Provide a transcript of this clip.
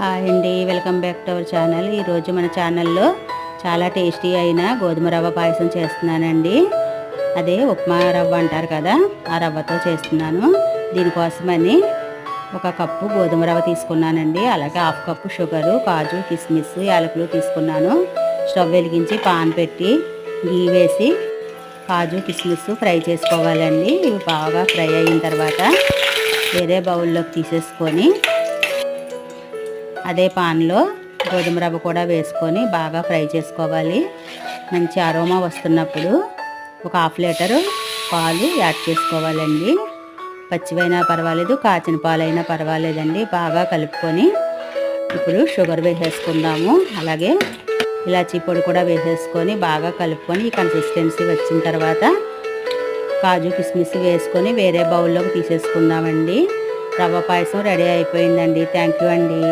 Hi అండి, welcome back to our channel. ఈరోజు మన ఛానల్లో చాలా టేస్టీ అయిన గోధుమ రవ్వ పాయసం చేస్తున్నానండి. అదే ఉప్మా రవ్వ అంటారు కదా, ఆ రవ్వతో చేస్తున్నాను. దీనికోసమని 1 కప్పు గోధుమ రవ్వ తీసుకున్నానండి. అలాగే 1/2 కప్పు షుగరు, కాజు, కిస్మిస్, యాలకులు తీసుకున్నాను. స్టవ్ వెలిగించి పాన్ పెట్టి గీ వేసి కాజు, కిస్మిస్ ఫ్రై చేసుకోవాలండి. ఇవి బాగా ఫ్రై అయిన తర్వాత వేరే బౌల్లోకి తీసేసుకొని అదే పాన్లో గోధుమ రవ్వ కూడా వేసుకొని బాగా ఫ్రై చేసుకోవాలి. మంచి అరోమా వస్తున్నప్పుడు 1/2 లీటరు పాలు యాడ్ చేసుకోవాలండి. పచ్చివైనా పర్వాలేదు, కాచిన పాలైనా పర్వాలేదండి. బాగా కలుపుకొని ఇప్పుడు షుగర్ వేసేసుకుందాము. అలాగే ఇలాచీ పొడి కూడా వేసేసుకొని బాగా కలుపుకొని ఈ కన్సిస్టెన్సీ వచ్చిన తర్వాత కాజు, కిస్మిస్ వేసుకొని వేరే బౌల్లోకి తీసేసుకుందామండి. రవ్వ పాయసం రెడీ అయిపోయిందండి. థ్యాంక్ యూ అండి.